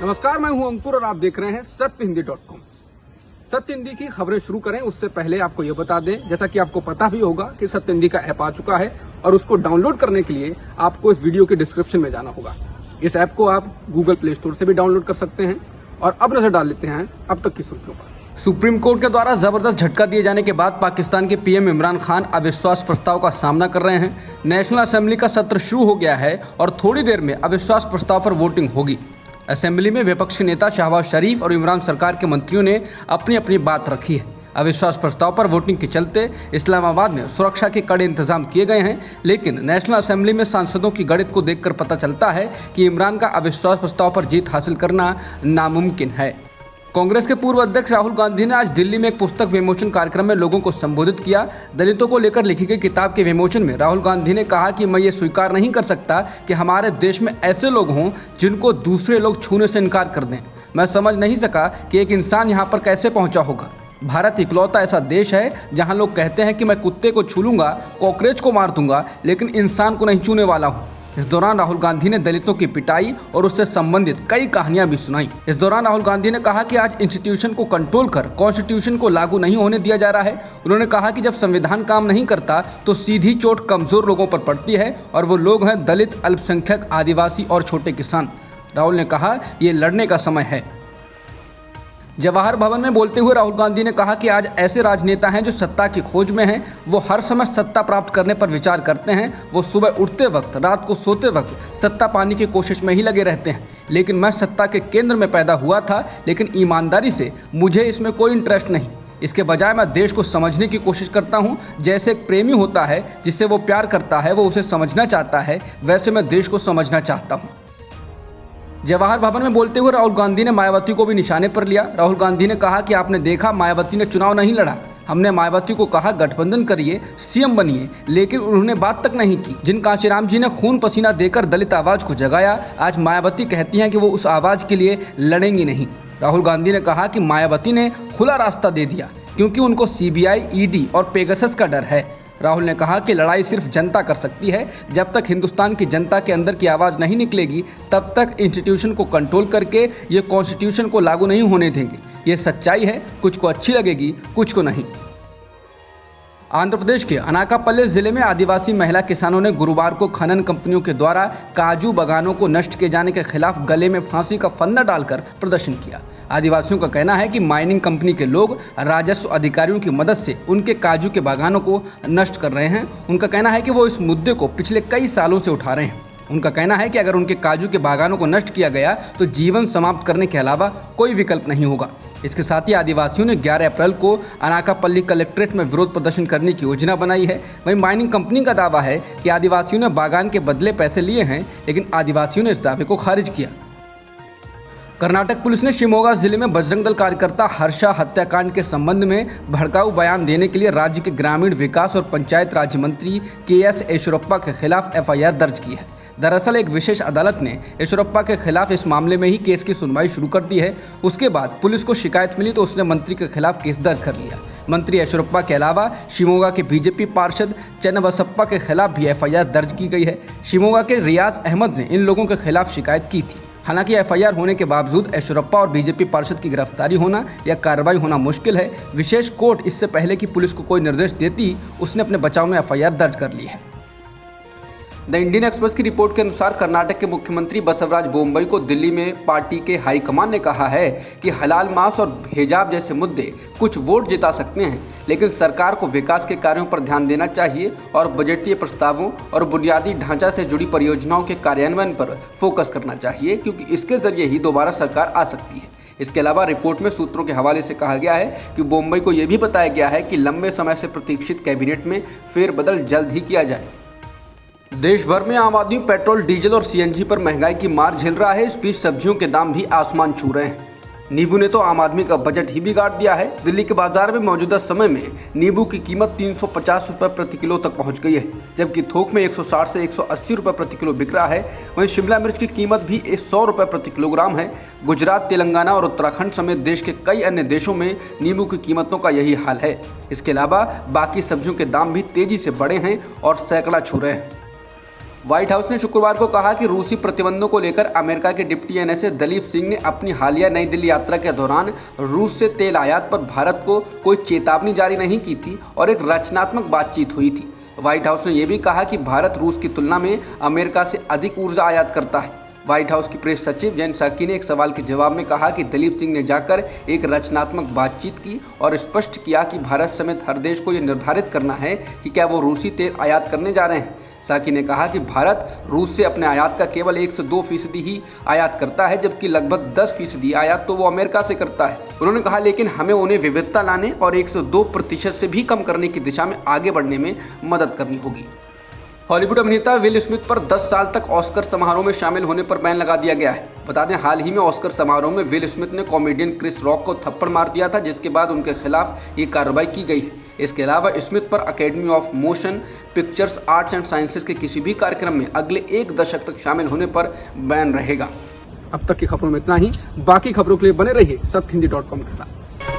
नमस्कार, मैं हूं अंकुर और आप देख रहे हैं सत्यहिंदी.com। सत्य हिंदी की खबरें शुरू करें उससे पहले आपको यह बता दें, जैसा कि आपको पता भी होगा कि सत्य हिंदी का ऐप आ चुका है और उसको डाउनलोड करने के लिए आपको इस वीडियो के डिस्क्रिप्शन में जाना होगा। इस ऐप को आप गूगल प्ले स्टोर से भी डाउनलोड कर सकते हैं। और अब नजर डाल लेते हैं अब तक की सुर्खियों पर। सुप्रीम कोर्ट के द्वारा जबरदस्त झटका दिए जाने के बाद पाकिस्तान के पीएम इमरान खान अविश्वास प्रस्ताव का सामना कर रहे हैं। नेशनल असेंबली का सत्र शुरू हो गया है और थोड़ी देर में अविश्वास प्रस्ताव पर वोटिंग होगी। असेंबली में विपक्ष के नेता शहबाज शरीफ और इमरान सरकार के मंत्रियों ने अपनी अपनी बात रखी है। अविश्वास प्रस्ताव पर वोटिंग के चलते इस्लामाबाद में सुरक्षा के कड़े इंतजाम किए गए हैं, लेकिन नेशनल असेंबली में सांसदों की गणित को देखकर पता चलता है कि इमरान का अविश्वास प्रस्ताव पर जीत हासिल करना नामुमकिन है। कांग्रेस के पूर्व अध्यक्ष राहुल गांधी ने आज दिल्ली में एक पुस्तक विमोचन कार्यक्रम में लोगों को संबोधित किया। दलितों को लेकर लिखी गई किताब के विमोचन में राहुल गांधी ने कहा कि मैं ये स्वीकार नहीं कर सकता कि हमारे देश में ऐसे लोग हों जिनको दूसरे लोग छूने से इनकार कर दें। मैं समझ नहीं सका कि एक इंसान यहाँ पर कैसे पहुँचा होगा। भारत इकलौता ऐसा देश है जहाँ लोग कहते हैं कि मैं कुत्ते को छू लूंगा, कॉकरोच को मार दूंगा, लेकिन इंसान को नहीं छूने वाला हूँ। इस दौरान राहुल गांधी ने दलितों की पिटाई और उससे संबंधित कई कहानियां भी सुनाई। इस दौरान राहुल गांधी ने कहा कि आज इंस्टीट्यूशन को कंट्रोल कर कॉन्स्टिट्यूशन को लागू नहीं होने दिया जा रहा है। उन्होंने कहा कि जब संविधान काम नहीं करता तो सीधी चोट कमजोर लोगों पर पड़ती है और वो लोग हैं दलित, अल्पसंख्यक, आदिवासी और छोटे किसान। राहुल ने कहा ये लड़ने का समय है। जवाहर भवन में बोलते हुए राहुल गांधी ने कहा कि आज ऐसे राजनेता हैं जो सत्ता की खोज में हैं। वो हर समय सत्ता प्राप्त करने पर विचार करते हैं। वो सुबह उठते वक्त, रात को सोते वक्त सत्ता पाने की कोशिश में ही लगे रहते हैं। लेकिन मैं सत्ता के केंद्र में पैदा हुआ था, लेकिन ईमानदारी से मुझे इसमें कोई इंटरेस्ट नहीं। इसके बजाय मैं देश को समझने की कोशिश करता हूँ। जैसे एक प्रेमी होता है जिससे वो प्यार करता है, वो उसे समझना चाहता है, वैसे मैं देश को समझना चाहता हूँ। जवाहर भवन में बोलते हुए राहुल गांधी ने मायावती को भी निशाने पर लिया। राहुल गांधी ने कहा कि आपने देखा मायावती ने चुनाव नहीं लड़ा। हमने मायावती को कहा गठबंधन करिए, सीएम बनिए, लेकिन उन्होंने बात तक नहीं की। जिन कांशीराम जी ने खून पसीना देकर दलित आवाज को जगाया, आज मायावती कहती हैं कि वो उस आवाज के लिए लड़ेंगी नहीं। राहुल गांधी ने कहा कि मायावती ने खुला रास्ता दे दिया क्योंकि उनको सीबीआई, ईडी और पेगासस का डर है। राहुल ने कहा कि लड़ाई सिर्फ जनता कर सकती है। जब तक हिंदुस्तान की जनता के अंदर की आवाज़ नहीं निकलेगी, तब तक इंस्टीट्यूशन को कंट्रोल करके ये कॉन्स्टिट्यूशन को लागू नहीं होने देंगे। ये सच्चाई है, कुछ को अच्छी लगेगी, कुछ को नहीं। आंध्र प्रदेश के अनाकापल्ली जिले में आदिवासी महिला किसानों ने गुरुवार को खनन कंपनियों के द्वारा काजू बागानों को नष्ट किए जाने के खिलाफ गले में फांसी का फंदा डालकर प्रदर्शन किया। आदिवासियों का कहना है कि माइनिंग कंपनी के लोग राजस्व अधिकारियों की मदद से उनके काजू के बागानों को नष्ट कर रहे हैं। उनका कहना है कि वो इस मुद्दे को पिछले कई सालों से उठा रहे हैं। उनका कहना है कि अगर उनके काजू के बागानों को नष्ट किया गया तो जीवन समाप्त करने के अलावा कोई विकल्प नहीं होगा। इसके साथ ही आदिवासियों ने 11 अप्रैल को अनाकापल्ली कलेक्ट्रेट में विरोध प्रदर्शन करने की योजना बनाई है। वहीं माइनिंग कंपनी का दावा है कि आदिवासियों ने बागान के बदले पैसे लिए हैं, लेकिन आदिवासियों ने इस दावे को खारिज किया। कर्नाटक पुलिस ने शिमोगा जिले में बजरंग दल कार्यकर्ता हर्षा हत्याकांड के संबंध में भड़काऊ बयान देने के लिए राज्य के ग्रामीण विकास और पंचायत राज्य मंत्री के.एस. येशुरप्पा के खिलाफ एफआईआर दर्ज की है। दरअसल एक विशेष अदालत ने येशुरप्पा के खिलाफ इस मामले में ही केस की सुनवाई शुरू कर दी है। उसके बाद पुलिस को शिकायत मिली तो उसने मंत्री के खिलाफ केस दर्ज कर लिया। मंत्री येशुरप्पा के अलावा शिमोगा के बीजेपी पार्षद चन्नबसप्पा के खिलाफ भी एफआईआर दर्ज की गई है। शिमोगा के रियाज अहमद ने इन लोगों के खिलाफ शिकायत की थी। हालांकि एफआईआर होने के बावजूद येशुरप्पा और बीजेपी पार्षद की गिरफ्तारी होना या कार्रवाई होना मुश्किल है। विशेष कोर्ट इससे पहले कि पुलिस को कोई निर्देश देती, उसने अपने बचाव में एफआईआर दर्ज कर ली है। द इंडियन एक्सप्रेस की रिपोर्ट के अनुसार कर्नाटक के मुख्यमंत्री बसवराज बोम्मई को दिल्ली में पार्टी के हाईकमान ने कहा है कि हलाल मांस और हिजाब जैसे मुद्दे कुछ वोट जिता सकते हैं, लेकिन सरकार को विकास के कार्यों पर ध्यान देना चाहिए और बजटीय प्रस्तावों और बुनियादी ढांचा से जुड़ी परियोजनाओं के कार्यान्वयन पर फोकस करना चाहिए, क्योंकि इसके जरिए ही दोबारा सरकार आ सकती है। इसके अलावा रिपोर्ट में सूत्रों के हवाले से कहा गया है कि बोम्मई को यह भी बताया गया है कि लंबे समय से प्रतीक्षित कैबिनेट में फेरबदल जल्द ही किया जाए। देश भर में आम आदमी पेट्रोल, डीजल और सीएनजी पर महंगाई की मार झेल रहा है। इस बीच सब्जियों के दाम भी आसमान छू रहे हैं। नींबू ने तो आम आदमी का बजट ही बिगाड़ दिया है। दिल्ली के बाजार में मौजूदा समय में नींबू की कीमत 350 रुपये प्रति किलो तक पहुंच गई है, जबकि थोक में 160 से 180 रुपये प्रति किलो बिक रहा है। वहीं शिमला मिर्च की कीमत भी 100 रुपये प्रति किलोग्राम है। गुजरात, तेलंगाना और उत्तराखंड समेत देश के कई अन्य देशों में नींबू की कीमतों का यही हाल है। इसके अलावा बाकी सब्जियों के दाम भी तेजी से बढ़े हैं और सैकड़ा छू रहे हैं। व्हाइट हाउस ने शुक्रवार को कहा कि रूसी प्रतिबंधों को लेकर अमेरिका के डिप्टी एनएसए दलीप सिंह ने अपनी हालिया नई दिल्ली यात्रा के दौरान रूस से तेल आयात पर भारत को कोई चेतावनी जारी नहीं की थी और एक रचनात्मक बातचीत हुई थी। व्हाइट हाउस ने यह भी कहा कि भारत रूस की तुलना में अमेरिका से अधिक ऊर्जा आयात करता है। व्हाइट हाउस की प्रेस सचिव जेन साकी ने एक सवाल के जवाब में कहा कि दलीप सिंह ने जाकर एक रचनात्मक बातचीत की और स्पष्ट किया कि भारत समेत हर देश को यह निर्धारित करना है कि क्या वो रूसी तेल आयात करने जा रहे हैं। साकी ने कहा कि भारत रूस से अपने आयात का केवल 1 से 2% ही आयात करता है, जबकि लगभग 10% आयात तो वो अमेरिका से करता है। उन्होंने कहा लेकिन हमें उन्हें विविधता लाने और 1 से 2% से भी कम करने की दिशा में आगे बढ़ने में मदद करनी होगी। हॉलीवुड अभिनेता विल स्मिथ पर 10 साल तक ऑस्कर समारोह में शामिल होने पर बैन लगा दिया गया है। बता दें, हाल ही में ऑस्कर समारोह में विल स्मिथ ने कॉमेडियन क्रिस रॉक को थप्पड़ मार दिया था, जिसके बाद उनके खिलाफ ये कार्रवाई की गई है। इसके अलावा स्मिथ पर academy of motion pictures arts and sciences के किसी भी कार्यक्रम में अगले 1 दशक तक शामिल होने पर बैन रहेगा। अब तक की खबरों में इतना ही। बाकी खबरों के लिए बने रहिए सत्यहिंदी.com के साथ।